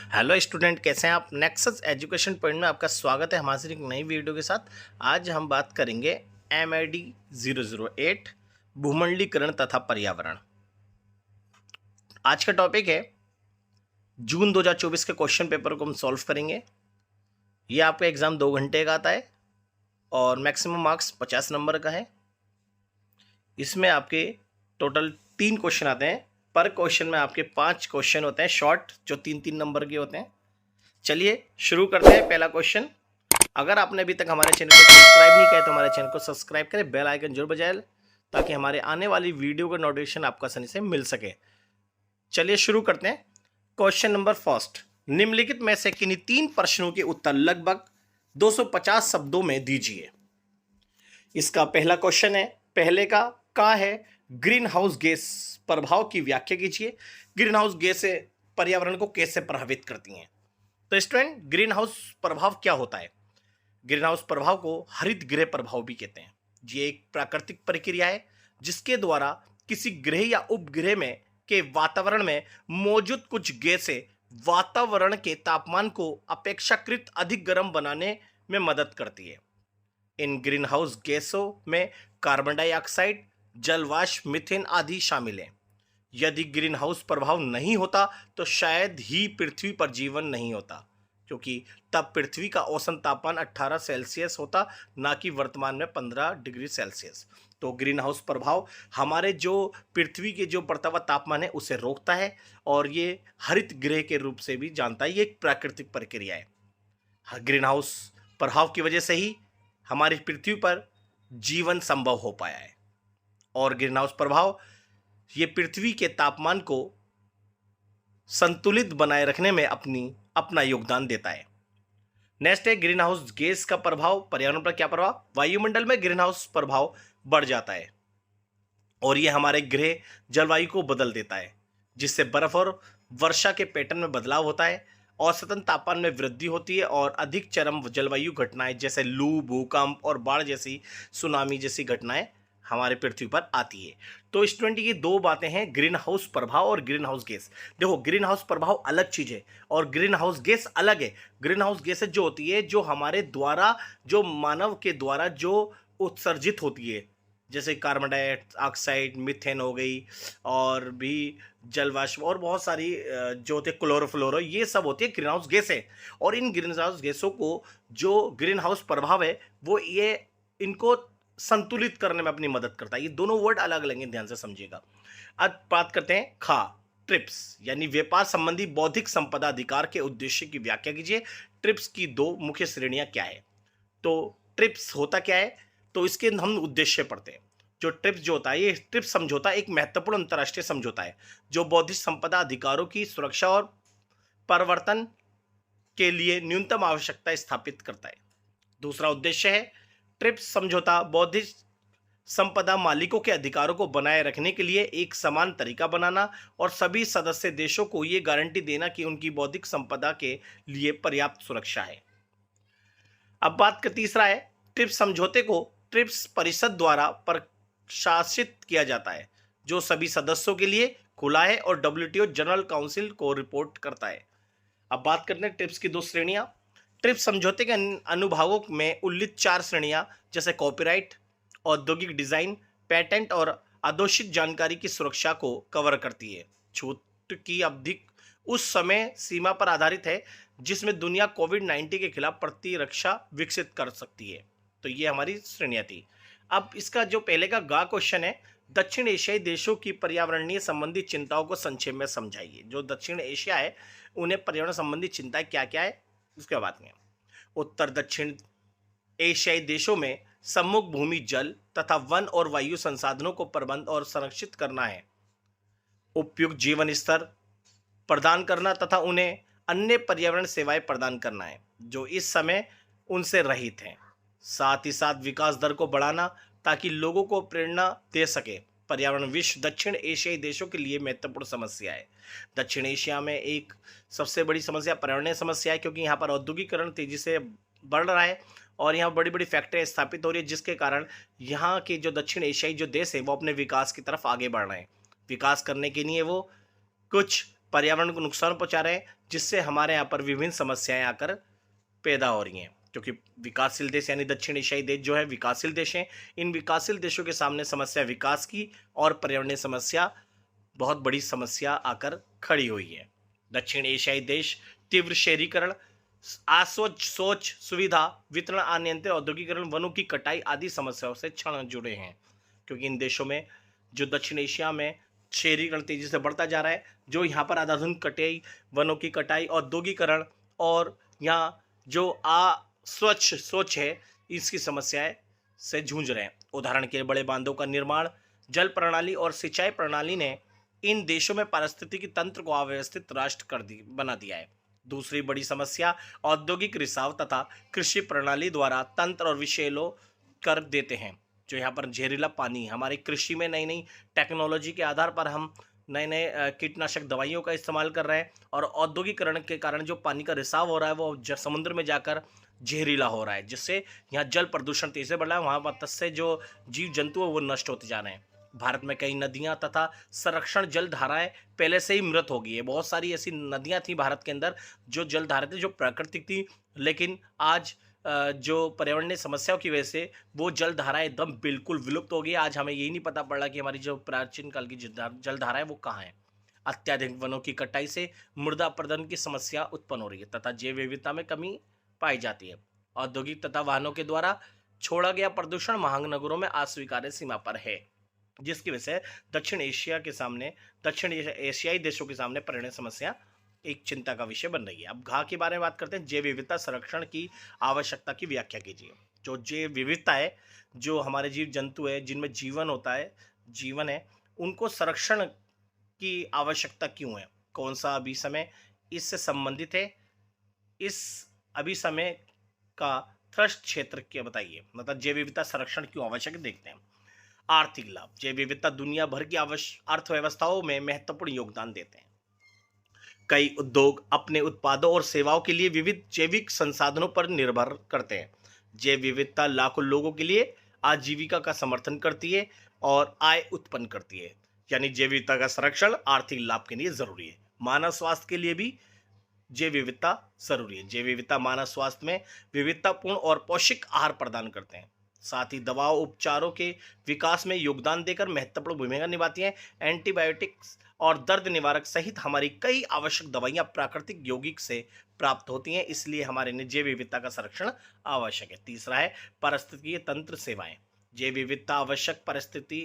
Hello student, कैसे हैं आप। नेक्सस एजुकेशन पॉइंट में आपका स्वागत है हमारी एक नई वीडियो के साथ। आज हम बात करेंगे MID 008 भूमंडलीकरण तथा पर्यावरण। आज का टॉपिक है जून 2024 के क्वेश्चन पेपर को हम सॉल्व करेंगे। ये आपका एग्ज़ाम 2 घंटे का आता है और मैक्सिमम मार्क्स 50 नंबर का है। इसमें आपके टोटल 3 क्वेश्चन आते हैं। पर क्वेश्चन में आपके 5 क्वेश्चन होते हैं शॉर्ट, जो 3-3 नंबर के होते हैं। चलिए शुरू करते हैं। पहला क्वेश्चन, अगर आपने अभी तक हमारे चैनल को सब्सक्राइब नहीं किया है तो हमारे चैनल को सब्सक्राइब करें, बेल आइकन जरूर बजाएं ताकि हमारे आने वाली वीडियो का नोटिफिकेशन आपको आसानी से मिल सके। चलिए शुरू करते हैं। क्वेश्चन नंबर फर्स्ट, निम्नलिखित में से किन्हीं 3 प्रश्नों के उत्तर लगभग 250 शब्दों में दीजिए। इसका पहला क्वेश्चन है, पहले का है ग्रीन हाउस गैस प्रभाव की व्याख्या कीजिए। ग्रीन हाउस गैस पर्यावरण को कैसे प्रभावित करती हैं। तो स्टूडेंट, ग्रीन हाउस प्रभाव क्या होता है। ग्रीन हाउस प्रभाव को हरित गृह प्रभाव भी कहते हैं। ये एक प्राकृतिक प्रक्रिया है जिसके द्वारा किसी ग्रह या उपग्रह में के वातावरण में मौजूद कुछ गैसें वातावरण के तापमान को अपेक्षाकृत अधिक गर्म बनाने में मदद करती है। इन ग्रीन हाउस गैसों में कार्बन डाइऑक्साइड, जलवाष्प, मीथेन आदि शामिल हैं। यदि ग्रीन हाउस प्रभाव नहीं होता तो शायद ही पृथ्वी पर जीवन नहीं होता, क्योंकि तब पृथ्वी का औसत तापमान 18 सेल्सियस होता, ना कि वर्तमान में 15 डिग्री सेल्सियस। तो ग्रीन हाउस प्रभाव हमारे जो पृथ्वी के जो बढ़ता हुआ तापमान है उसे रोकता है और ये हरित गृह के रूप से भी जानता है। ये एक प्राकृतिक प्रक्रिया है। ग्रीन हाउस प्रभाव की वजह से ही हमारी पृथ्वी पर जीवन संभव हो पाया है और ग्रीन हाउस प्रभाव ये पृथ्वी के तापमान को संतुलित बनाए रखने में अपना योगदान देता है। नेक्स्ट है ग्रीन हाउस गैस का प्रभाव पर्यावरण पर क्या प्रभाव। वायुमंडल में ग्रीन हाउस प्रभाव बढ़ जाता है और यह हमारे ग्रह जलवायु को बदल देता है, जिससे बर्फ और वर्षा के पैटर्न में बदलाव होता है। औसतन तापमान में वृद्धि होती है और अधिक चरम जलवायु घटनाएं जैसे लू, भूकंप और बाढ़ जैसी, सुनामी जैसी घटनाएं हमारे पृथ्वी पर आती है। तो स्टूडेंट, ये 2 बातें हैं, ग्रीन हाउस प्रभाव और ग्रीन हाउस गैस। देखो, ग्रीन हाउस प्रभाव अलग चीज है और ग्रीन हाउस गैस अलग है। ग्रीन हाउस गैस जो होती है, जो हमारे द्वारा, जो मानव के द्वारा जो उत्सर्जित होती है, जैसे कार्बन डाइऑक्साइड, मीथेन हो गई और भी जलवाष्प और बहुत सारी जो होते हैं क्लोरोफ्लोरो, ये सब होती है ग्रीन हाउस गैसें। और इन ग्रीन हाउस गैसों को जो ग्रीन हाउस प्रभाव है वो ये इनको संतुलित करने में अपनी मदद करता है। ये दोनों वर्ड अलग अलग हैं, ध्यान से समझिएगा। अब बात करते हैं ट्रिप्स यानी व्यापार संबंधी बौद्धिक संपदा अधिकार के उद्देश्य की व्याख्या कीजिए। ट्रिप्स की 2 मुख्य श्रेणियां क्या है। तो ट्रिप्स होता क्या है, तो इसके हम उद्देश्य पढ़ते हैं। जो ट्रिप्स जो होता है, ये ट्रिप्स समझौता एक महत्वपूर्ण अंतर्राष्ट्रीय समझौता है जो बौद्धिक संपदा अधिकारों की सुरक्षा और परिवर्तन के लिए न्यूनतम आवश्यकता स्थापित करता है। दूसरा उद्देश्य है, ट्रिप्स समझौता बौद्धिक संपदा मालिकों के अधिकारों को बनाए रखने के लिए एक समान तरीका बनाना और सभी सदस्य देशों को यह गारंटी देना कि उनकी बौद्धिक संपदा के लिए पर्याप्त सुरक्षा है। अब बात का तीसरा है, ट्रिप्स समझौते को ट्रिप्स परिषद द्वारा प्रशासित किया जाता है, जो सभी सदस्यों के लिए खुला है और WTO जनरल काउंसिल को रिपोर्ट करता है। अब बात करते हैं ट्रिप्स की 2 श्रेणियां। ट्रिप्स समझौते के अनुभागों में उल्लिखित 4 श्रेणियां जैसे कॉपीराइट, औद्योगिक डिजाइन, पेटेंट और अघोषित जानकारी की सुरक्षा को कवर करती है। छूट की अवधि उस समय सीमा पर आधारित है जिसमें दुनिया कोविड-19 के खिलाफ प्रतिरक्षा विकसित कर सकती है। तो ये हमारी श्रेणियां थी। अब इसका जो पहले का क्वेश्चन है, दक्षिण एशियाई देशों की पर्यावरणीय संबंधी चिंताओं को संक्षेप में समझाइए। जो दक्षिण एशिया है उन्हें पर्यावरण संबंधी चिंताएं क्या क्या है उसके बाद में। उत्तर दक्षिण एशियाई देशों में सम्मुख भूमि, जल तथा वन और वायु संसाधनों को प्रबंध और संरक्षित करना है। उपयुक्त जीवन स्तर प्रदान करना तथा उन्हें अन्य पर्यावरण सेवाएं प्रदान करना है जो इस समय उनसे रहित हैं। साथ ही साथ विकास दर को बढ़ाना ताकि लोगों को प्रेरणा दे सके। पर्यावरण विश्व दक्षिण एशियाई देशों के लिए महत्वपूर्ण समस्या है। दक्षिण एशिया में एक सबसे बड़ी समस्या पर्यावरणीय समस्या है, क्योंकि यहाँ पर औद्योगिकरण तेजी से बढ़ रहा है और यहाँ बड़ी बड़ी फैक्ट्रियाँ स्थापित हो रही है, जिसके कारण यहाँ के जो दक्षिण एशियाई जो देश है वो अपने विकास की तरफ आगे बढ़ रहे हैं। विकास करने के लिए वो कुछ पर्यावरण को नुकसान पहुंचा रहे हैं, जिससे हमारे यहाँ पर विभिन्न समस्याएं आकर पैदा हो रही हैं। क्योंकि विकासशील देश यानी दक्षिण एशियाई देश जो है विकासशील देश हैं, इन विकासशील देशों के सामने समस्या विकास की और पर्यावरणीय समस्या बहुत बड़ी समस्या आकर खड़ी हुई है। दक्षिण एशियाई देश तीव्र शहरीकरण, अस्वच्छ सोच सुविधा, वितरण अनियंत्रित औद्योगिकरण, वनों की कटाई आदि समस्याओं से क्षण जुड़े हैं। क्योंकि इन देशों में जो दक्षिण एशिया में शहरीकरण तेजी से बढ़ता जा रहा है, जो यहाँ पर अंधाधुंध कटाई, वनों की कटाई, औद्योगिकरण और यहाँ जो अस्वच्छ सोच है, इसकी समस्याएं से जूझ रहे हैं। उदाहरण के लिए बड़े बांधों का निर्माण, जल प्रणाली और सिंचाई प्रणाली ने इन देशों में पारिस्थितिकी तंत्र को अव्यवस्थित राष्ट्र बना दिया है। दूसरी बड़ी समस्या औद्योगिक रिसाव तथा कृषि प्रणाली द्वारा तंत्र और विषैलों कर देते हैं। जो यहाँ पर जहरीला पानी, हमारी कृषि में नई नई टेक्नोलॉजी के आधार पर हम नए नए कीटनाशक दवाइयों का इस्तेमाल कर रहे हैं, और औद्योगिकरण के कारण जो पानी का रिसाव हो रहा है वो समुद्र में जाकर जहरीला हो रहा है, जिससे यहाँ जल प्रदूषण तेजी से बढ़ रहा है। वहाँ पर से जो जीव जंतु है वो नष्ट होते जा रहे हैं। भारत में कई नदियां तथा संरक्षण जल धाराएं पहले से ही मृत हो गई है। बहुत सारी ऐसी नदियां थी भारत के अंदर जो जल धाराएं थी, जो प्राकृतिक थी, लेकिन आज जो पर्यावरणीय समस्याओं की वजह से वो जल धाराएं एकदम बिल्कुल विलुप्त हो गई। आज हमें यही नहीं पता पड़ रहा कि हमारी जो प्राचीन काल की जल धाराएं वो कहाँ है। अत्याधिक वनों की कटाई से मृदा अपरदन की समस्या उत्पन्न हो रही है तथा जैव विविधता में कमी पाई जाती है। औद्योगिक तथा वाहनों के द्वारा छोड़ा गया प्रदूषण महानगरों में अस्वीकार्य सीमा पर है, जिसकी वजह से दक्षिण एशियाई देशों के सामने पर्यावरण समस्या एक चिंता का विषय बन रही है। अब घा के बारे में बात करते हैं। जैव विविधता संरक्षण की आवश्यकता की व्याख्या कीजिए। जो जैव विविधता है, जो हमारे जीव जंतु है जिनमें जीवन है, उनको संरक्षण की आवश्यकता क्यों है? कौन सा अभिसमय इससे संबंधित है? इस अभिसमय का थ्रस्ट क्षेत्र क्या बताइए, मतलब जैव विविधता संरक्षण क्यों आवश्यक है, देखते हैं। आर्थिक लाभ। जैव विविधता दुनिया भर की अर्थव्यवस्थाओं में महत्वपूर्ण योगदान देते हैं। कई उद्योग अपने उत्पादों और सेवाओं के लिए विविध जैविक संसाधनों पर निर्भर करते हैं। जैव विविधता लाखों लोगों के लिए आजीविका का समर्थन करती है और आय उत्पन्न करती है। यानी जैव विविधता का संरक्षण आर्थिक लाभ के लिए जरूरी है। मानव स्वास्थ्य के लिए भी जैव विविधता जरूरी है। जैव विविधता मानव स्वास्थ्य में विविधतापूर्ण और पौष्टिक आहार प्रदान करते हैं। साथ ही दवाओं उपचारों के विकास में योगदान देकर महत्वपूर्ण भूमिका निभाती हैं। एंटीबायोटिक्स और दर्द निवारक सहित हमारी कई आवश्यक दवाइयां प्राकृतिक यौगिक से प्राप्त होती हैं, इसलिए हमारे लिए जैव विविधता का संरक्षण आवश्यक है। तीसरा है पारिस्थितिकीय तंत्र सेवाएं। जैव विविधता आवश्यक परिस्थिति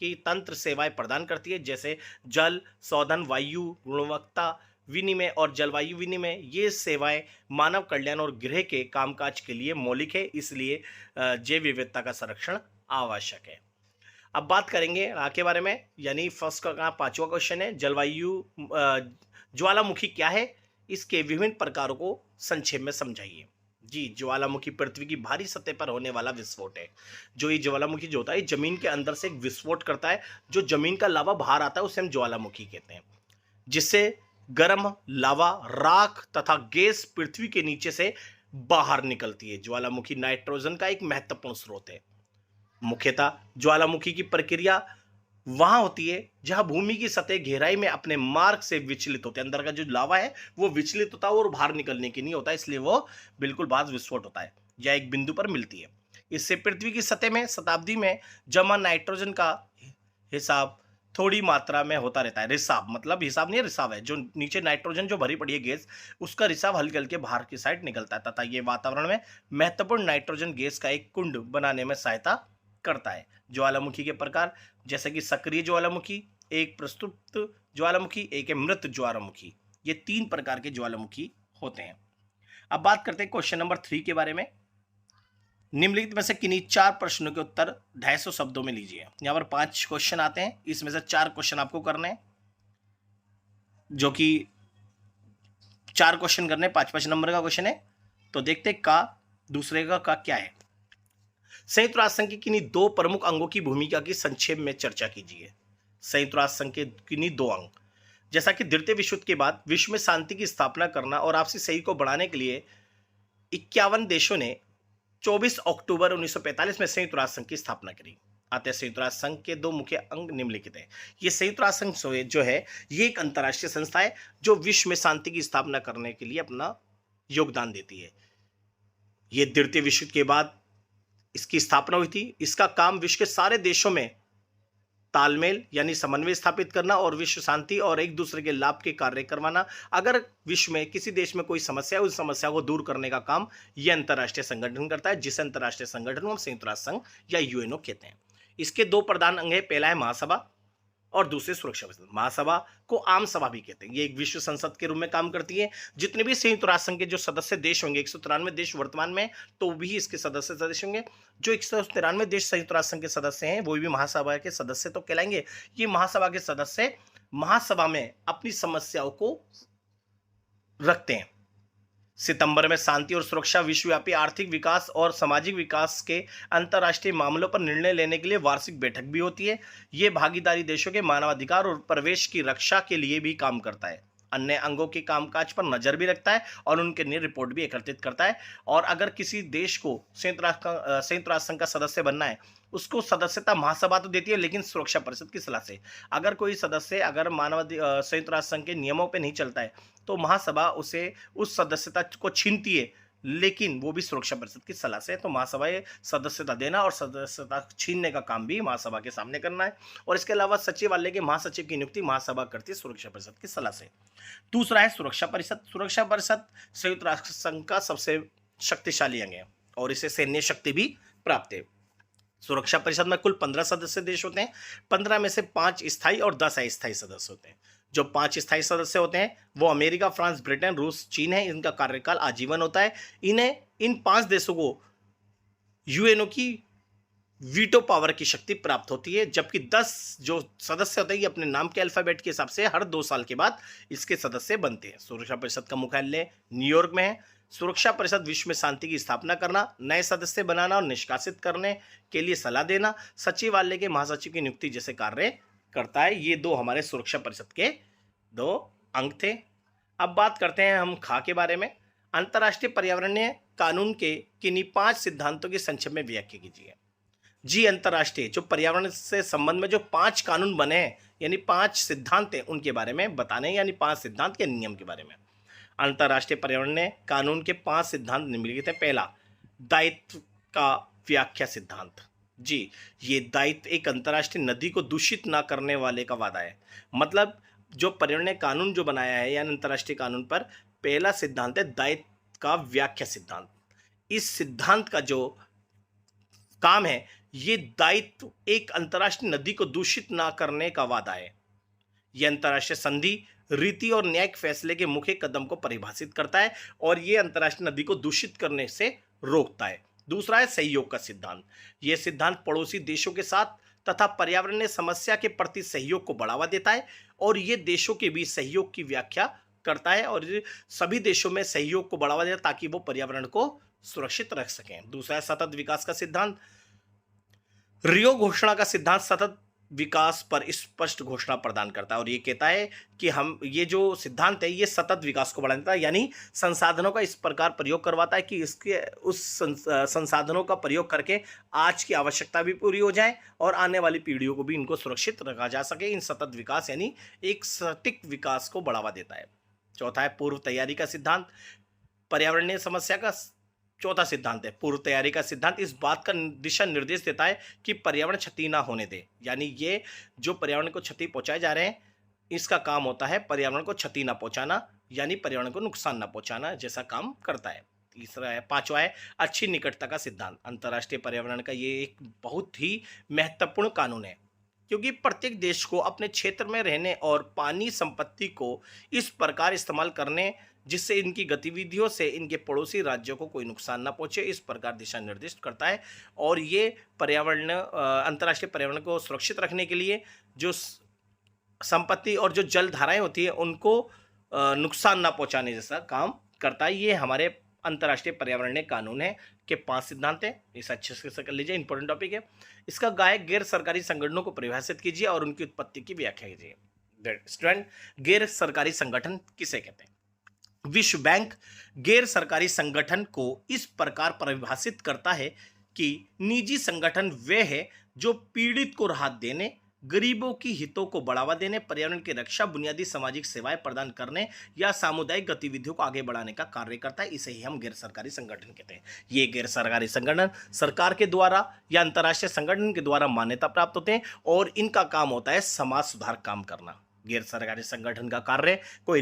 की तंत्र सेवाएं प्रदान करती है, जैसे जल शोधन, वायु गुणवत्ता विनिमय और जलवायु विनिमय। ये सेवाएं मानव कल्याण और गृह के कामकाज के लिए मौलिक है, इसलिए जैव विविधता का संरक्षण आवश्यक है। अब बात करेंगे के बारे में, यानी फर्स्ट का पांचवा क्वेश्चन है जलवायु ज्वालामुखी क्या है, इसके विभिन्न प्रकारों को संक्षेप में समझाइए। जी, ज्वालामुखी पृथ्वी की भारी सतह पर होने वाला विस्फोट है। जो ये ज्वालामुखी जो होता है जमीन के अंदर से एक विस्फोट करता है, जो जमीन का लावा बाहर आता है उसे हम ज्वालामुखी कहते हैं, जिससे गर्म लावा, राख तथा गैस पृथ्वी के नीचे से बाहर निकलती है। ज्वालामुखी नाइट्रोजन का एक महत्वपूर्ण स्रोत है। मुख्यतः ज्वालामुखी की प्रक्रिया वहां होती है जहां भूमि की सतह गहराई में अपने मार्ग से विचलित होते हैं। अंदर का जो लावा है वो विचलित होता है और बाहर निकलने की नहीं होता, इसलिए वो बिल्कुल बाद विस्फोट होता है या एक बिंदु पर मिलती है। इससे पृथ्वी की सतह में शताब्दी में जमा नाइट्रोजन का हिसाब थोड़ी मात्रा में होता रहता है। रिसाव मतलब हिसाब नहीं है, रिसाव है। जो नीचे नाइट्रोजन जो भरी पड़ी है गैस, उसका रिसाव हल्के हल्के बाहर की साइड निकलता है तथा ये वातावरण में महत्वपूर्ण नाइट्रोजन गैस का एक कुंड बनाने में सहायता करता है। ज्वालामुखी के प्रकार जैसे कि सक्रिय ज्वालामुखी, एक प्रस्तुत ज्वालामुखी, एक मृत ज्वालामुखी। ये तीन प्रकार के ज्वालामुखी होते हैं। अब बात करते हैं क्वेश्चन नंबर 3 के बारे में। निम्नलिखित में से किन्हीं 4 प्रश्नों के उत्तर 250 शब्दों में लीजिए। यहाँ पर 5 क्वेश्चन आते हैं, इसमें से 4 क्वेश्चन आपको करने हैं, जो कि 4 क्वेश्चन करने, 5-5 नंबर का क्वेश्चन है। तो देखते हैं का दूसरे का क्या है। संयुक्त राष्ट्र संघ के किन्हीं 2 प्रमुख अंगों की भूमिका की संक्षेप में चर्चा कीजिए। संयुक्त राष्ट्र संघ के किन्हीं 2 अंग, जैसा कि द्वितीय विश्व युद्ध के बाद विश्व में शांति की स्थापना करना और आपसी सहयोग को बढ़ाने के लिए 51 देशों ने 24 अक्टूबर 1945 में संयुक्त राष्ट्र संघ की स्थापना करी। आते हैं। संयुक्त राष्ट्र संघ के 2 मुख्य अंग निम्नलिखित हैं। ये संयुक्त राष्ट्र संघ जो है ये एक अंतर्राष्ट्रीय संस्था है जो विश्व में शांति की स्थापना करने के लिए अपना योगदान देती है। ये द्वितीय विश्व युद्ध के बाद इसकी स्थापना हुई थी। इसका काम विश्व के सारे देशों में तालमेल यानी समन्वय स्थापित करना और विश्व शांति और एक दूसरे के लाभ के कार्य करवाना। अगर विश्व में किसी देश में कोई समस्या है उस समस्या को दूर करने का काम यह अंतर्राष्ट्रीय संगठन करता है, जिस अंतर्राष्ट्रीय संगठन को हम संयुक्त राष्ट्र संघ या यूएनओ कहते हैं। इसके 2 प्रधान अंग है, पहला है महासभा और दूसरे सुरक्षा परिषद। महासभा को आम सभा भी कहते हैं। ये एक विश्व संसद के रूप में काम करती है। जितने भी संयुक्त राष्ट्र संघ के जो सदस्य देश होंगे, 193 देश वर्तमान में, तो भी इसके सदस्य होंगे। जो 193 देश संयुक्त राष्ट्र संघ के सदस्य हैं वो भी महासभा के सदस्य तो कहलाएंगे। ये महासभा के सदस्य महासभा में अपनी समस्याओं को रखते हैं। सितंबर में शांति और सुरक्षा, विश्वव्यापी आर्थिक विकास और सामाजिक विकास के अंतर्राष्ट्रीय मामलों पर निर्णय लेने के लिए वार्षिक बैठक भी होती है। ये भागीदारी देशों के मानवाधिकार और परिवेश की रक्षा के लिए भी काम करता है। अन्य अंगों के कामकाज पर नजर भी रखता है और उनके लिए रिपोर्ट भी एकत्रित करता है। और अगर किसी देश को संयुक्त राष्ट्र संघ का सदस्य बनना है, उसको सदस्यता महासभा तो देती है लेकिन सुरक्षा परिषद की सलाह से। अगर कोई सदस्य अगर संयुक्त राष्ट्र संघ के नियमों पर नहीं चलता है तो महासभा उसे उस सदस्यता को छीनती है, लेकिन वो भी सुरक्षा परिषद की सलाह से। तो महासभा सदस्यता देना और सदस्यता छीनने का काम भी महासभा के सामने करना है। और इसके अलावा सचिवालय के महासचिव की नियुक्ति महासभा करती है सुरक्षा परिषद की सलाह से। दूसरा है सुरक्षा परिषद। सुरक्षा परिषद संयुक्त राष्ट्र संघ का सबसे शक्तिशाली अंग है और इसे सैन्य शक्ति भी प्राप्त है। सुरक्षा परिषद में कुल 15 सदस्य देश होते हैं। 15 में से 5 स्थायी और 10 अस्थायी सदस्य होते हैं। जो 5 स्थायी सदस्य होते हैं वो अमेरिका, फ्रांस, ब्रिटेन, रूस, चीन है। इनका कार्यकाल आजीवन होता है। इन 5 देशों को यूएनओ की वीटो पावर की शक्ति प्राप्त होती है, जबकि 10 जो सदस्य होते हैं ये अपने नाम के अल्फाबेट के हिसाब से हर 2 साल के बाद इसके सदस्य बनते हैं। सुरक्षा परिषद का मुख्यालय न्यूयॉर्क में है। सुरक्षा परिषद विश्व में शांति की स्थापना करना, नए सदस्य बनाना और निष्कासित करने के लिए सलाह देना, सचिवालय के महासचिव की नियुक्ति जैसे कार्य करता है। ये 2 हमारे सुरक्षा परिषद के 2 अंग थे। अब बात करते हैं हम खा के बारे में। अंतर्राष्ट्रीय पर्यावरणीय कानून के किन्हीं 5 सिद्धांतों की संक्षेप में व्याख्या कीजिए। जी, अंतर्राष्ट्रीय जो पर्यावरण से संबंध में जो 5 कानून बने हैं यानी 5 सिद्धांत हैं उनके बारे में बताने, यानी 5 सिद्धांत के नियम के बारे में। अंतर्राष्ट्रीय पर्यावरणीय कानून के 5 सिद्धांत निम्नलिखित हैं। पहला, दायित्व का व्याख्या सिद्धांत। जी, ये दायित्व एक अंतर्राष्ट्रीय नदी को दूषित ना करने वाले का वादा है। मतलब जो पर्यावरणीय कानून जो बनाया है यानी अंतर्राष्ट्रीय कानून पर पहला सिद्धांत है दायित्व का व्याख्या सिद्धांत। इस सिद्धांत का जो काम है ये दायित्व एक अंतर्राष्ट्रीय नदी को दूषित ना करने का वादा है। यह अंतर्राष्ट्रीय संधि, रीति और न्यायिक फैसले के मुख्य कदम को परिभाषित करता है और यह अंतर्राष्ट्रीय नदी को दूषित करने से रोकता है। दूसरा है सहयोग का सिद्धांत। यह सिद्धांत पड़ोसी देशों के साथ तथा पर्यावरणीय समस्या के प्रति सहयोग को बढ़ावा देता है और ये देशों के बीच सहयोग की व्याख्या करता है और सभी देशों में सहयोग को बढ़ावा देता है ताकि वो पर्यावरण को सुरक्षित रख सकें। दूसरा है सतत विकास का सिद्धांत। रियो घोषणा का सिद्धांत सतत विकास पर स्पष्ट घोषणा प्रदान करता है और ये कहता है कि हम ये जो सिद्धांत है ये सतत विकास को बढ़ाता है, यानी संसाधनों का इस प्रकार प्रयोग करवाता है कि इसके उस संसाधनों का प्रयोग करके आज की आवश्यकता भी पूरी हो जाए और आने वाली पीढ़ियों को भी इनको सुरक्षित रखा जा सके। इन सतत विकास यानी एक सटीक विकास को बढ़ावा देता है। चौथा है पूर्व तैयारी का सिद्धांत। पर्यावरणीय समस्या का चौथा सिद्धांत है पूर्व तैयारी का सिद्धांत। इस बात का दिशा निर्देश देता है कि पर्यावरण क्षति ना होने दे, यानी ये जो पर्यावरण को क्षति पहुंचाए जा रहे हैं इसका काम होता है पर्यावरण को क्षति ना पहुंचाना, यानी पर्यावरण को नुकसान ना पहुंचाना जैसा काम करता है। तीसरा है, पांचवा है अच्छी निकटता का सिद्धांत। अंतर्राष्ट्रीय पर्यावरण का ये एक बहुत ही महत्वपूर्ण कानून है क्योंकि प्रत्येक देश को अपने क्षेत्र में रहने और पानी संपत्ति को इस प्रकार इस्तेमाल करने जिससे इनकी गतिविधियों से इनके पड़ोसी राज्यों को कोई नुकसान ना पहुंचे, इस प्रकार दिशा निर्देश करता है। और ये पर्यावरण अंतर्राष्ट्रीय पर्यावरण को सुरक्षित रखने के लिए जो संपत्ति और जो जल धाराएं होती है उनको नुकसान ना पहुंचाने जैसा काम करता है। ये हमारे अंतर्राष्ट्रीय पर्यावरणीय कानून है के 5 सिद्धांत हैं। इसे अच्छे से कर लीजिए, इंपॉर्टेंट टॉपिक है। इसका गायक गैर सरकारी संगठनों को परिभाषित कीजिए और उनकी उत्पत्ति की व्याख्या कीजिए। स्टूडेंट, गैर सरकारी संगठन किसे कहते हैं? विश्व बैंक गैर सरकारी संगठन को इस प्रकार परिभाषित करता है कि निजी संगठन वे है जो पीड़ित को राहत देने, गरीबों की हितों को बढ़ावा देने, पर्यावरण की रक्षा, बुनियादी सामाजिक सेवाएं प्रदान करने या सामुदायिक गतिविधियों को आगे बढ़ाने का कार्य करता है। इसे ही हम गैर सरकारी संगठन कहते हैं। ये गैर सरकारी संगठन सरकार के द्वारा या अंतर्राष्ट्रीय संगठन के द्वारा मान्यता प्राप्त होते हैं और इनका काम होता है समाज सुधार काम करना। गैर सरकारी संगठन का कार्य कोई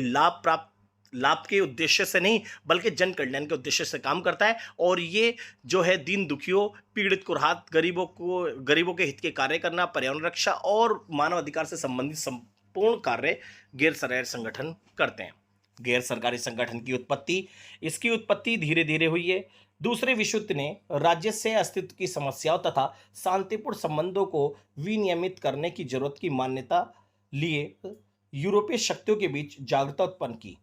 लाभ के उद्देश्य से नहीं बल्कि जन कल्याण के उद्देश्य से काम करता है और ये जो है दीन दुखियों, पीड़ित को राहत, गरीबों के हित के कार्य करना, पर्यावरण रक्षा और मानव अधिकार से संबंधित संपूर्ण कार्य गैर सरकारी संगठन करते हैं। गैर सरकारी संगठन की इसकी उत्पत्ति धीरे धीरे हुई है। दूसरे विश्व युद्ध ने राज्य से अस्तित्व की समस्याओं तथा शांतिपूर्ण संबंधों को विनियमित करने की जरूरत की मान्यता लिए यूरोपीय शक्तियों के बीच जागरूकता उत्पन्न की।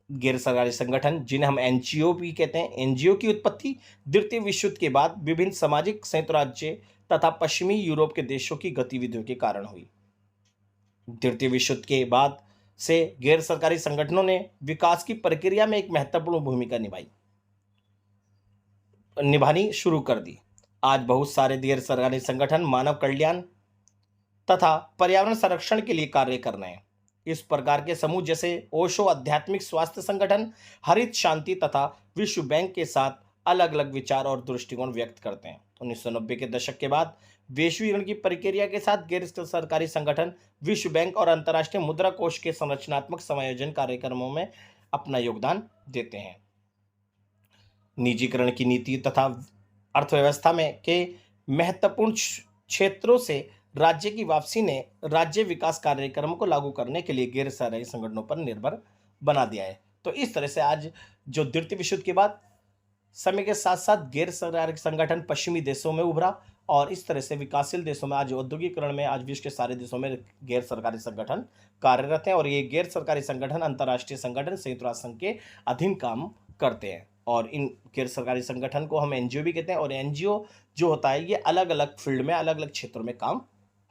गैर सरकारी संगठन जिन्हें हम एनजीओ भी कहते हैं, एनजीओ की उत्पत्ति द्वितीय विश्व युद्ध के बाद विभिन्न सामाजिक संयुक्त राज्य तथा पश्चिमी यूरोप के देशों की गतिविधियों के कारण हुई। द्वितीय विश्व युद्ध के बाद से गैर सरकारी संगठनों ने विकास की प्रक्रिया में एक महत्वपूर्ण भूमिका निभानी शुरू कर दी। आज बहुत सारे गैर सरकारी संगठन मानव कल्याण तथा पर्यावरण संरक्षण के लिए कार्य कर रहे हैं। इस प्रकार के समूह जैसे ओशो आध्यात्मिक स्वास्थ्य संगठन, हरित शांति तथा विश्व बैंक के साथ अलग अलग विचार और दृष्टिकोण व्यक्त करते हैं। 1990 के दशक के बाद वैश्वीकरण की प्रक्रिया के साथ गैर सरकारी संगठन विश्व बैंक और अंतर्राष्ट्रीय मुद्रा कोष के संरचनात्मक समायोजन कार्यक्रमों में अपना योगदान देते हैं। निजीकरण की नीति तथा अर्थव्यवस्था में के महत्वपूर्ण क्षेत्रों से राज्य की वापसी ने राज्य विकास कार्यक्रमों को लागू करने के लिए गैर सरकारी संगठनों पर निर्भर बना दिया है। तो इस तरह से आज जो द्वितीय विश्व युद्ध के बाद समय के साथ साथ गैर सरकारी संगठन पश्चिमी देशों में उभरा और इस तरह से विकासशील देशों में आज औद्योगिकरण में आज विश्व के सारे देशों में गैर सरकारी संगठन कार्यरत हैं और ये गैर सरकारी संगठन अंतर्राष्ट्रीय संगठन संयुक्त राष्ट्र संघ के अधीन काम करते हैं और इन गैर सरकारी संगठन को हम एनजीओ भी कहते हैं और एनजीओ जो होता है ये अलग अलग फील्ड में अलग अलग क्षेत्रों में काम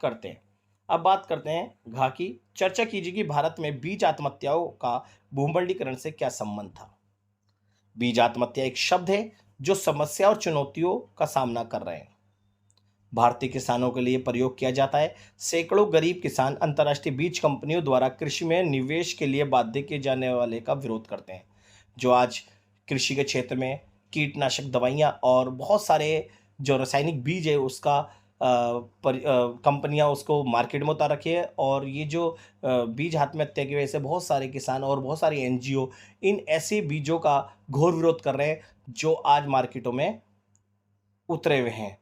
करते हैं। अब बात करते हैं घा की। चर्चा कीजिए कि भारत में बीज आत्महत्याओं का भूमंडलीकरण से क्या संबंध था। बीज आत्महत्या एक शब्द है जो समस्या और चुनौतियों का सामना कर रहे हैं। भारतीय किसानों के लिए प्रयोग किया जाता है। सैकड़ों गरीब किसान अंतर्राष्ट्रीय बीज कंपनियों द्वारा कृषि में निवेश के लिए बाध्य किए जाने वाले का विरोध करते हैं। जो आज कृषि के क्षेत्र में कीटनाशक दवाइयाँ और बहुत सारे जो रासायनिक बीज है उसका कंपनियां उसको मार्केट में उतार रखी है और ये जो बीज आत्महत्या की वजह से बहुत सारे किसान और बहुत सारी एनजीओ इन ऐसे बीजों का घोर विरोध कर रहे हैं जो आज मार्केटों में उतरे हुए हैं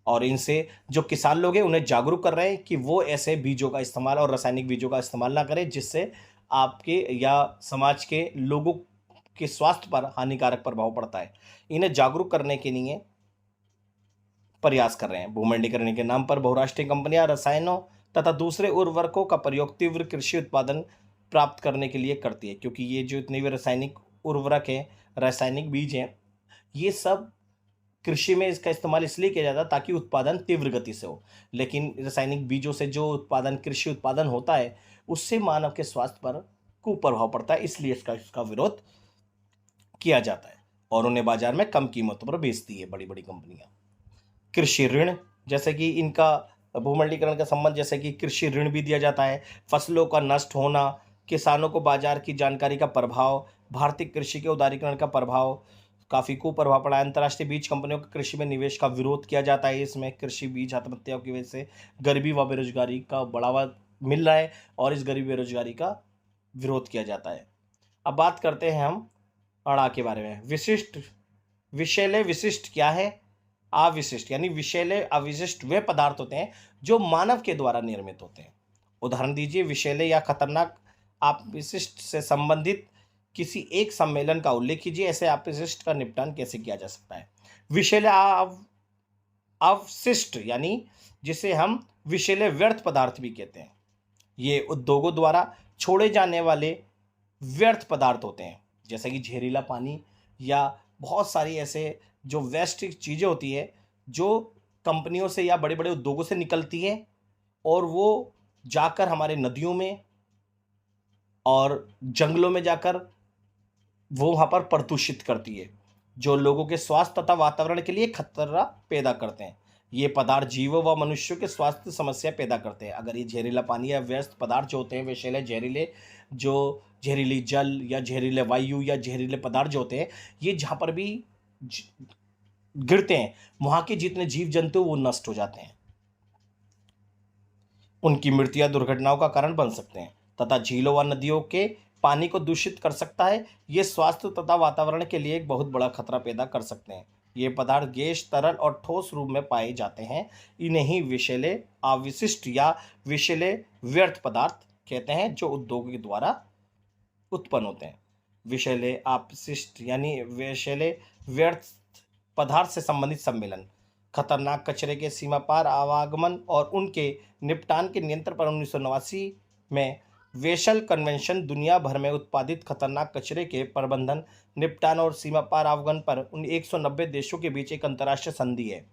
और इनसे जो किसान लोग हैं उन्हें जागरूक कर रहे हैं कि वो ऐसे बीजों का इस्तेमाल और रासायनिक बीजों का इस्तेमाल ना करें जिससे आपके या समाज के लोगों के स्वास्थ्य पर हानिकारक प्रभाव पड़ता है। इन्हें जागरूक करने के लिए प्रयास कर रहे हैं। भूमंडलीकरण के नाम पर बहुराष्ट्रीय कंपनियां रसायनों तथा दूसरे उर्वरकों का प्रयोग तीव्र कृषि उत्पादन प्राप्त करने के लिए करती है क्योंकि ये जो इतने भी रासायनिक उर्वरक हैं, रासायनिक बीज हैं, ये सब कृषि में इसका इस्तेमाल इसलिए किया जाता है ताकि उत्पादन तीव्र गति से हो। लेकिन रासायनिक बीजों से जो कृषि उत्पादन होता है उससे मानव के स्वास्थ्य पर कुप्रभाव पड़ता है, इसलिए इसका विरोध किया जाता है और उन्हें बाजार में कम कीमतों पर बेचती है बड़ी बड़ी कंपनियां। कृषि ऋण, जैसे कि इनका भूमंडलीकरण का संबंध जैसे कि कृषि ऋण भी दिया जाता है। फसलों का नष्ट होना, किसानों को बाजार की जानकारी का प्रभाव, भारतीय कृषि के उदारीकरण का प्रभाव, काफ़ी कुप्रभाव पड़ा है। अंतर्राष्ट्रीय बीज कंपनियों का कृषि में निवेश का विरोध किया जाता है। इसमें कृषि बीज आत्महत्याओं की वजह से गरीबी व बेरोजगारी का बढ़ावा मिल रहा है और इस गरीबी बेरोजगारी का विरोध किया जाता है। अब बात करते हैं हम अड़ा के बारे में। विषैले विशिष्ट क्या है? अविशिष्ट यानी विषैले अविशिष्ट वे पदार्थ होते हैं जो मानव के द्वारा निर्मित होते हैं। उदाहरण दीजिए। विषैले या खतरनाक अविशिष्ट से संबंधित किसी एक सम्मेलन का उल्लेख कीजिए। ऐसे अवशिष्ट का निपटान कैसे किया जा सकता है? विषैले अवशिष्ट यानी जिसे हम विषैले व्यर्थ पदार्थ भी कहते हैं, ये उद्योगों द्वारा छोड़े जाने वाले व्यर्थ पदार्थ होते हैं, जैसे कि जहरीला पानी या बहुत सारी ऐसे जो वेस्ट चीज़ें होती है जो कंपनियों से या बड़े बड़े उद्योगों से निकलती है और वो जाकर हमारे नदियों में और जंगलों में जाकर वो वहाँ पर प्रदूषित करती है। जो लोगों के स्वास्थ्य तथा वातावरण के लिए खतरा पैदा करते हैं। ये पदार्थ जीवों व मनुष्यों के स्वास्थ्य समस्या पैदा करते हैं। अगर ये जहरीला पानी या व्यस्त पदार्थ जो होते हैं, विषैले जहरीले, जो जहरीली जल या जहरीले वायु या जहरीले पदार्थ जो होते हैं, ये जहाँ पर भी गिरते हैं, वहाँ के जितने जीव जंतु वो नष्ट हो जाते हैं, उनकी मृत्यु या दुर्घटनाओं का कारण बन सकते हैं तथा झीलों व नदियों के पानी को दूषित कर सकता है। ये स्वास्थ्य तथा वातावरण के लिए एक बहुत बड़ा खतरा पैदा कर सकते हैं। ये पदार्थ गैस, तरल और ठोस रूप में पाए जाते हैं। इन्हें ही विषैले, अवशिष्ट या विषैले व्यर्थ पदार्थ कहते हैं, जो उद्योगों के द्वारा उत्पन्न होते हैं। विषैले अपशिष्ट यानी विषैले व्यर्थ पदार्थ से संबंधित सम्मेलन, खतरनाक कचरे के सीमा पार आवागमन और उनके निपटान के नियंत्रण पर 1989 में वेसल कन्वेंशन दुनिया भर में उत्पादित खतरनाक कचरे के प्रबंधन, निपटान और सीमा पार आवागमन पर उन 190 देशों के बीच एक अंतर्राष्ट्रीय संधि है।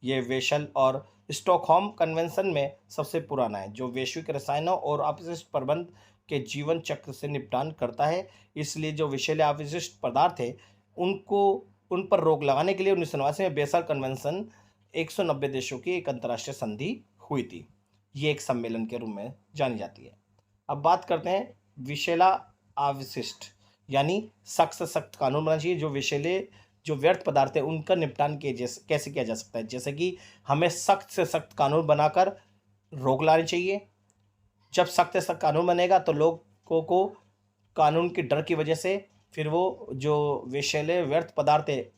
ये वेसल और स्टॉकहोम कन्वेंशन में सबसे पुराना है, जो वैश्विक रसायनों और अपशिष्ट प्रबंध के जीवन चक्र से निपटान करता है। इसलिए जो विषैले अवशिष्ट पदार्थ है, उन पर रोक लगाने के लिए 1989 में बेसल कन्वेंशन 190 देशों की एक अंतर्राष्ट्रीय संधि हुई थी। ये एक सम्मेलन के रूप में जानी जाती है। अब बात करते हैं विषैला अवशिष्ट, यानी सख्त से सख्त कानून बनना चाहिए। जो विषैले, जो व्यर्थ पदार्थ है, उनका निपटान कैसे किया जा सकता है, जैसे कि हमें सख्त से सख्त कानून बनाकर रोक लानी चाहिए। जब सख्त से सख्त कानून बनेगा तो लोगों को कानून के डर की वजह से फिर वो जो विषैले व्यर्थ पदार्थ है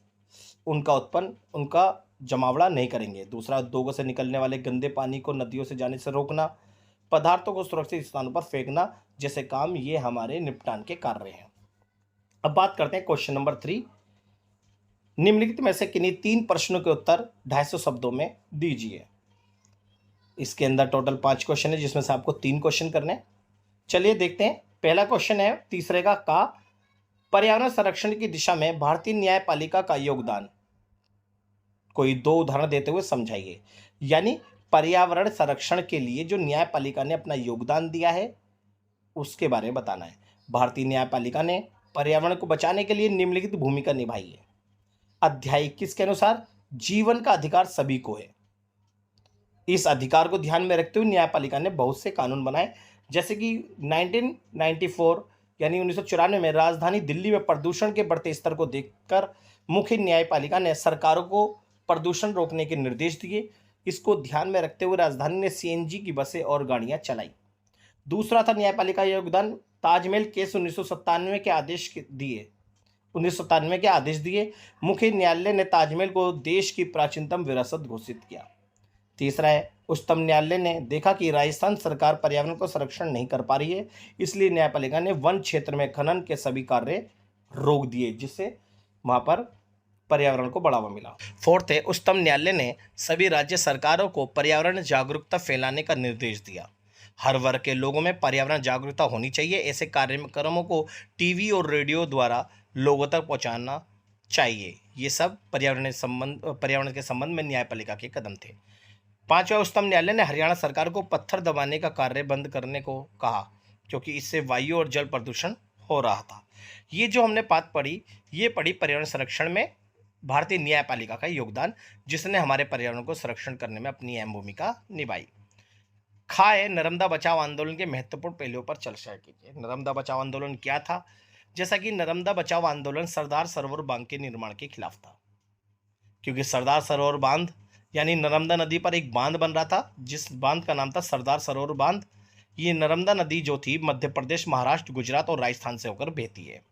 उनका जमावड़ा नहीं करेंगे। दूसरा, उद्योगों से निकलने वाले गंदे पानी को नदियों से जाने से रोकना, पदार्थों को सुरक्षित स्थानों पर फेंकना जैसे काम, ये हमारे निपटान के कार्य हैं। अब बात करते हैं क्वेश्चन नंबर 3। निम्नलिखित में से किन्हीं 3 प्रश्नों के उत्तर 250 शब्दों में दीजिए। इसके अंदर टोटल 5 क्वेश्चन है, जिसमें से आपको 3 क्वेश्चन करने हैं। चलिए देखते हैं। पहला क्वेश्चन है तीसरे का पर्यावरण संरक्षण की दिशा में भारतीय न्यायपालिका का योगदान। कोई 2 उदाहरण देते हुए समझाइए। यानी पर्यावरण संरक्षण के लिए जो न्यायपालिका ने अपना योगदान दिया है उसके बारे में बताना है। भारतीय न्यायपालिका ने पर्यावरण को बचाने के लिए निम्नलिखित भूमिका निभाई है। अध्याय 21 के अनुसार जीवन का अधिकार सभी को है। इस अधिकार को ध्यान में रखते हुए न्यायपालिका ने बहुत से कानून बनाए, जैसे कि 1994 यानी 1994 में राजधानी दिल्ली में प्रदूषण के बढ़ते स्तर को देखकर मुख्य न्यायपालिका ने सरकारों को प्रदूषण रोकने के निर्देश दिए। इसको ध्यान में रखते हुए राजधानी ने सीएनजी की बसें और गाड़ियां चलाई। दूसरा था न्यायपालिका योगदान, ताजमहल केस 1997 के आदेश दिए। मुख्य न्यायालय ने ताजमहल को देश की प्राचीनतम विरासत घोषित किया। तीसरा है, उच्चतम न्यायालय ने देखा कि राजस्थान सरकार पर्यावरण को संरक्षण नहीं कर पा रही है, इसलिए न्यायपालिका ने वन क्षेत्र में खनन के सभी कार्य रोक दिए, जिससे वहां पर पर्यावरण को बढ़ावा मिला। फोर्थ है, उच्चतम न्यायालय ने सभी राज्य सरकारों को पर्यावरण जागरूकता फैलाने का निर्देश दिया। हर वर्ग के लोगों में पर्यावरण जागरूकता होनी चाहिए। ऐसे कार्यक्रमों को टीवी और रेडियो द्वारा लोगों तक पहुंचाना चाहिए। ये सब पर्यावरण के संबंध में न्यायपालिका के कदम थे। 5वां, उच्चतम न्यायालय ने हरियाणा सरकार को पत्थर दबाने का कार्य बंद करने को कहा, क्योंकि इससे वायु और जल प्रदूषण हो रहा था। ये जो हमने बात पढ़ी, ये पढ़ी पर्यावरण संरक्षण में भारतीय न्यायपालिका का योगदान, जिसने हमारे पर्यावरण को संरक्षण करने में अपनी अहम भूमिका निभाई। खाए नर्मदा बचाओ आंदोलन के महत्वपूर्ण पहलुओं पर चर्चा कीजिए। नर्मदा बचाओ आंदोलन क्या था? जैसा कि नर्मदा बचाओ आंदोलन सरदार सरोवर बांध के निर्माण के खिलाफ था, क्योंकि सरदार सरोवर बांध यानी नर्मदा नदी पर एक बांध बन रहा था, जिस बांध का नाम था सरदार सरोवर बांध। ये नर्मदा नदी जो थी मध्य प्रदेश, महाराष्ट्र, गुजरात और राजस्थान से होकर बहती है,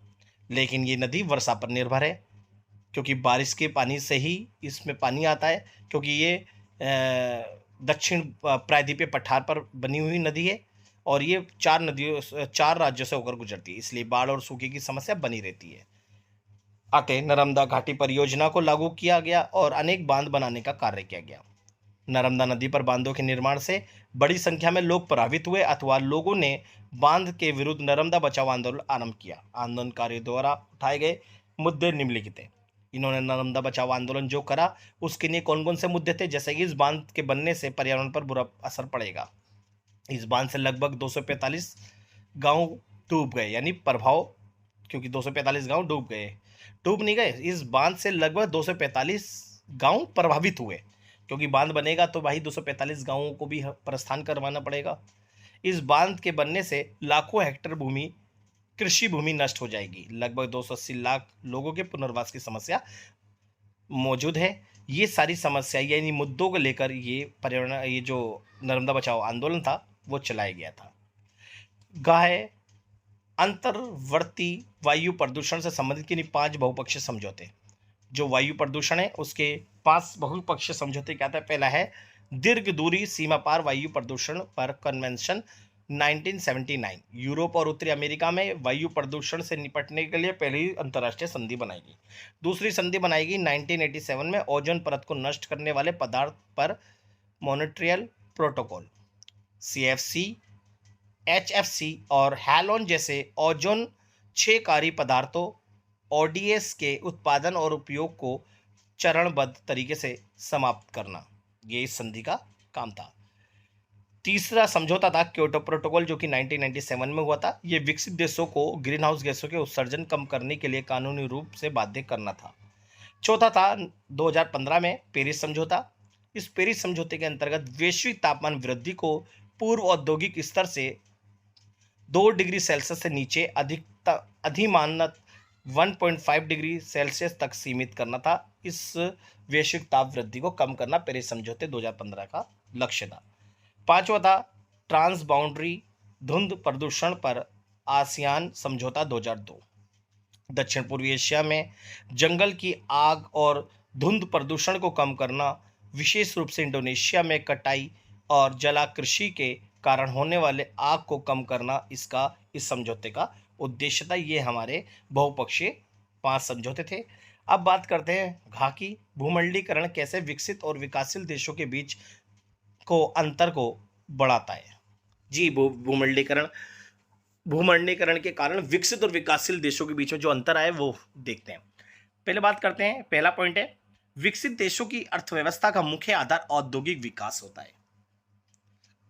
लेकिन ये नदी वर्षा पर निर्भर है, क्योंकि बारिश के पानी से ही इसमें पानी आता है, क्योंकि ये दक्षिण प्रायद्वीपीय पठार पर बनी हुई नदी है और ये 4 राज्यों से होकर गुजरती है, इसलिए बाढ़ और सूखे की समस्या बनी रहती है। अतः नर्मदा घाटी परियोजना को लागू किया गया और अनेक बांध बनाने का कार्य किया गया। नर्मदा नदी पर बांधों के निर्माण से बड़ी संख्या में लोग प्रभावित हुए अथवा लोगों ने बांध के विरुद्ध नर्मदा बचाओ आंदोलन आरंभ किया। आंदोलनकारियों द्वारा उठाए गए मुद्दे निम्नलिखित हैं। इन्होंने नर्मदा बचाओ आंदोलन जो करा उसके लिए कौन कौन से मुद्दे थे? जैसे कि इस बांध के बनने से पर्यावरण पर बुरा असर पड़ेगा। इस बांध से लगभग 245 गांव डूब गए, यानी प्रभाव क्योंकि 245 गांव डूब गए, डूब नहीं गए, इस बांध से लगभग 245 गांव प्रभावित हुए, क्योंकि बांध बनेगा तो भाई 245 गांवों को भी प्रस्थान करवाना पड़ेगा। इस बांध के बनने से लाखों हेक्टेयर भूमि, कृषि भूमि नष्ट हो जाएगी। लगभग 280 लाख लोगों के पुनर्वास की समस्या मौजूद है। ये सारी समस्या यानी मुद्दों को लेकर ये पर्यावरण, ये जो नर्मदा बचाओ आंदोलन था वो चलाया गया था। गाय अंतर्वर्ती वायु प्रदूषण से संबंधित किन्हीं 5 बहुपक्षीय समझौते। जो वायु प्रदूषण है उसके 5 बहुपक्षीय समझौते क्या था? पहला है दीर्घ दूरी सीमा पार वायु प्रदूषण पर कन्वेंशन 1979। यूरोप और उत्तरी अमेरिका में वायु प्रदूषण से निपटने के लिए पहली अंतर्राष्ट्रीय संधि बनाई गई। दूसरी संधि बनाई गई 1987 में ओजोन परत को नष्ट करने वाले पदार्थ पर मॉन्ट्रियल प्रोटोकॉल। CFC, HFC और हैलोन जैसे ओजोन क्षयकारी पदार्थों ODS के उत्पादन और उपयोग को चरणबद्ध तरीके से समाप्त करना, ये इस संधि का काम था। तीसरा समझौता था क्योटो प्रोटोकॉल, जो कि 1997 में हुआ था। ये विकसित देशों को ग्रीन हाउस गैसों के उत्सर्जन कम करने के लिए कानूनी रूप से बाध्य करना था। चौथा था 2015 में पेरिस समझौता। इस पेरिस समझौते के अंतर्गत वैश्विक तापमान वृद्धि को पूर्व औद्योगिक स्तर से 2 डिग्री सेल्सियस से नीचे अधिमानत 1.5 डिग्री सेल्सियस तक सीमित करना था। इस वैश्विक ताप वृद्धि को कम करना पेरिस समझौते 2015 का लक्ष्य था। पांचवा था ट्रांस बाउंड्री धुंध प्रदूषण पर आसियान समझौता 2002। दक्षिण पूर्वी एशिया में जंगल की आग और धुंध प्रदूषण को कम करना, विशेष रूप से इंडोनेशिया में कटाई और जलाकृषि के कारण होने वाले आग को कम करना, इसका इस समझौते का उद्देश्य था। ये हमारे बहुपक्षीय 5 समझौते थे। अब बात करते हैं घा की भूमंडलीकरण कैसे विकसित और विकासशील देशों के बीच को अंतर को बढ़ाता है। जी, भूमंडलीकरण के कारण विकसित और विकासशील देशों के बीच में जो अंतर आए वो देखते हैं। पहले बात करते हैं, पहला पॉइंट है विकसित देशों की अर्थव्यवस्था का मुख्य आधार औद्योगिक विकास होता है,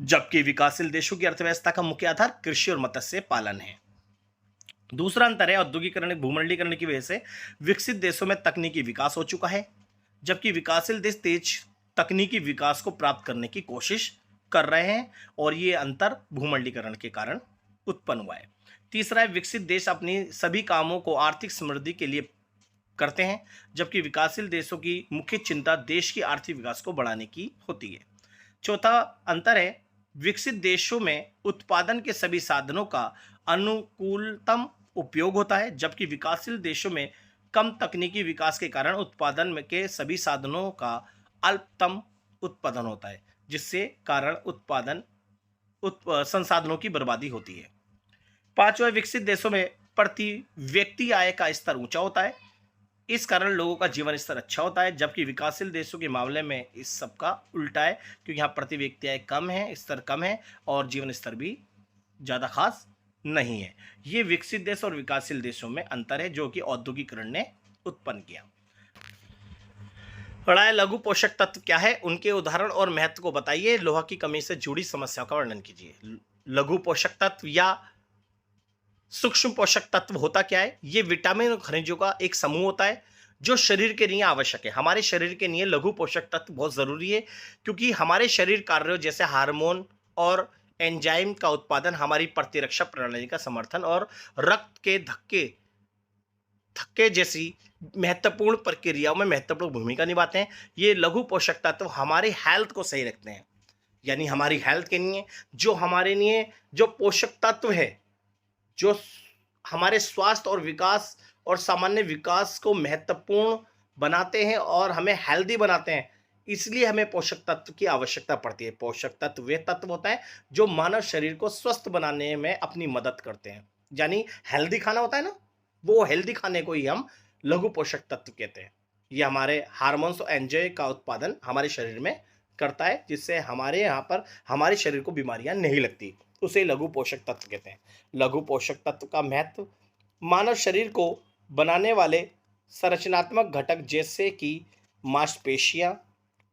जबकि विकासशील देशों की अर्थव्यवस्था का मुख्य आधार कृषि और मत्स्य पालन है। दूसरा अंतर है औद्योगिकरण भूमंडलीकरण की वजह से विकसित देशों में तकनीकी विकास हो चुका है, जबकि विकासशील देश तेज तकनीकी विकास को प्राप्त करने की कोशिश कर रहे हैं, और ये अंतर भूमंडलीकरण के कारण उत्पन्न हुआ है। तीसरा है विकसित देश अपनी सभी कामों को आर्थिक समृद्धि के लिए करते हैं, जबकि विकासशील देशों की मुख्य चिंता देश की आर्थिक विकास को बढ़ाने की होती है। चौथा अंतर है विकसित देशों में उत्पादन के सभी साधनों का अनुकूलतम उपयोग होता है, जबकि विकासशील देशों में कम तकनीकी विकास के कारण उत्पादन के सभी साधनों का अल्पतम उत्पादन होता है, जिससे कारण संसाधनों की बर्बादी होती है। पांचवा विकसित देशों में प्रति व्यक्ति आय का स्तर ऊंचा होता है, इस कारण लोगों का जीवन स्तर अच्छा होता है, जबकि विकासशील देशों के मामले में इस सब का उल्टा है, क्योंकि यहाँ प्रति व्यक्ति आय कम है, स्तर कम है और जीवन स्तर भी ज़्यादा खास नहीं है। ये विकसित देश और विकासशील देशों में अंतर है जो कि औद्योगिकरण ने उत्पन्न किया। पढ़ाए लघु पोषक तत्व क्या है, उनके उदाहरण और महत्व को बताइए। लोहा की कमी से जुड़ी समस्याओं का वर्णन कीजिए। लघु पोषक तत्व या सूक्ष्म पोषक तत्व होता क्या है? ये विटामिन और खनिजों का एक समूह होता है जो शरीर के लिए आवश्यक है। हमारे शरीर के लिए लघु पोषक तत्व बहुत जरूरी है, क्योंकि हमारे शरीर कार्यों जैसे हार्मोन और एंजाइम का उत्पादन, हमारी प्रतिरक्षा प्रणाली का समर्थन और रक्त के धक्के जैसी महत्वपूर्ण प्रक्रियाओं में महत्वपूर्ण भूमिका निभाते हैं। ये लघु पोषक तत्व हमारी हेल्थ को सही रखते हैं, यानी हमारी हेल्थ के लिए जो हमारे लिए जो पोषक तत्व है, जो हमारे स्वास्थ्य और विकास और सामान्य विकास को महत्वपूर्ण बनाते हैं और हमें हेल्दी बनाते हैं, इसलिए हमें पोषक तत्व की आवश्यकता पड़ती है। पोषक तत्व वे तत्व होता है जो मानव शरीर को स्वस्थ बनाने में अपनी मदद करते हैं, यानी हेल्दी खाना होता है ना, वो हेल्दी खाने को ही हम लघु पोषक तत्व कहते हैं। ये हमारे हार्मोन्स और एंजाइम का उत्पादन हमारे शरीर में करता है, जिससे हमारे यहाँ पर हमारे शरीर को बीमारियां नहीं लगती, उसे लघु पोषक तत्व कहते हैं। लघु पोषक तत्व का महत्व मानव शरीर को बनाने वाले संरचनात्मक घटक जैसे कि मांसपेशियां,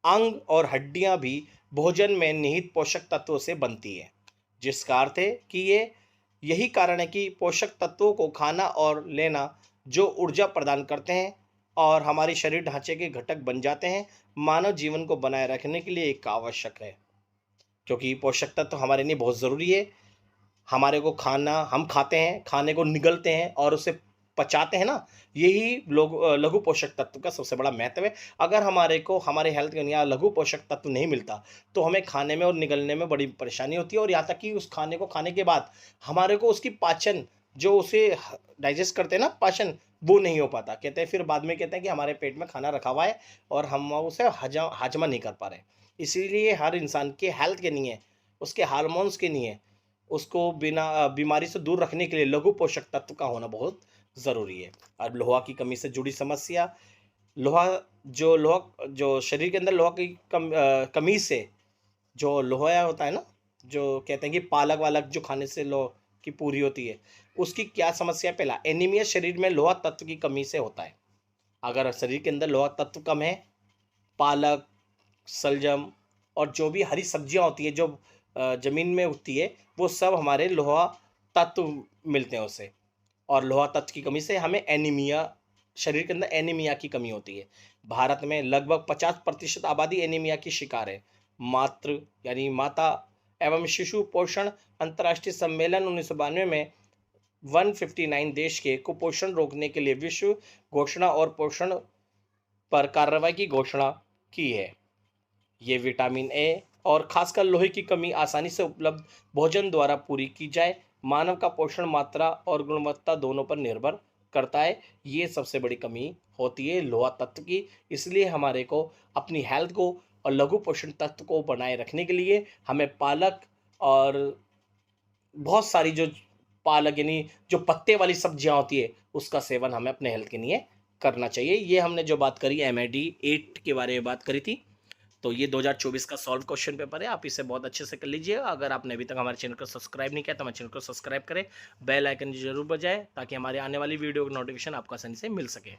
अंग और हड्डियां भी भोजन में निहित पोषक तत्वों से बनती है, जिसका अर्थ है कि यही कारण है कि पोषक तत्वों को खाना और लेना जो ऊर्जा प्रदान करते हैं और हमारे शरीर ढांचे के घटक बन जाते हैं, मानव जीवन को बनाए रखने के लिए एक आवश्यक है। क्योंकि पोषक तत्व हमारे लिए बहुत ज़रूरी है। हमारे को खाना हम खाते हैं, खाने को निगलते हैं और उसे पचाते हैं ना, यही लघु पोषक तत्व का सबसे बड़ा महत्व है। अगर हमारे को हमारे हेल्थ के लिए लघु पोषक तत्व नहीं मिलता तो हमें खाने में और निगलने में बड़ी परेशानी होती है, और यहाँ तक कि उस खाने को खाने के बाद हमारे को उसकी पाचन, जो उसे डाइजेस्ट करते हैं ना, पाचन, वो नहीं हो पाता। कहते हैं फिर बाद में कहते हैं कि हमारे पेट में खाना रखा हुआ है और हम उसे हाजमा नहीं कर पा रहे। इसीलिए हर इंसान के हेल्थ के लिए, उसके हार्मोन्स के लिए, उसको बिना बीमारी से दूर रखने के लिए लघु पोषक तत्व का होना बहुत ज़रूरी है। अब लोहा की कमी से जुड़ी समस्या, लोहा जो शरीर के अंदर लोहा की कमी से जो लोहा होता है ना, जो कहते हैं कि पालक वालक जो खाने से लोह की पूरी होती है, उसकी क्या समस्या है? पहला, एनीमिया शरीर में लोहा तत्व की कमी से होता है। अगर शरीर के अंदर लोहा तत्व कम है, पालक, शलजम और जो भी हरी सब्जियां होती है जो जमीन में उगती है, वो सब हमारे लोहा तत्व मिलते हैं उससे। और लोहा तत्व की कमी से हमें एनीमिया, शरीर के अंदर एनीमिया की कमी होती है। भारत में लगभग 50% आबादी एनीमिया की शिकार है। मातृ यानी माता एवं शिशु पोषण अंतर्राष्ट्रीय सम्मेलन 1992 में 159 देश के कुपोषण रोकने के लिए विश्व घोषणा और पोषण पर कार्रवाई की घोषणा की है। ये विटामिन ए और खासकर लोहे की कमी आसानी से उपलब्ध भोजन द्वारा पूरी की जाए। मानव का पोषण मात्रा और गुणवत्ता दोनों पर निर्भर करता है। ये सबसे बड़ी कमी होती है लोहा तत्व की। इसलिए हमारे को अपनी हेल्थ को और लघु पोषण तत्व को बनाए रखने के लिए हमें पालक और बहुत सारी जो पालक यानी जो पत्ते वाली सब्जियां होती है, उसका सेवन हमें अपने हेल्थ के लिए करना चाहिए। ये हमने जो बात करी MID 8 के बारे में बात करी थी, तो ये 2024 का सॉल्व क्वेश्चन पेपर है। आप इसे बहुत अच्छे से कर लीजिए। अगर आपने अभी तक हमारे चैनल को सब्सक्राइब नहीं किया तो हमारे चैनल को सब्सक्राइब करें, बेल आइकन जरूर बजाएं ताकि हमारे आने वाली वीडियो की नोटिफिकेशन आपको आसानी से मिल सके।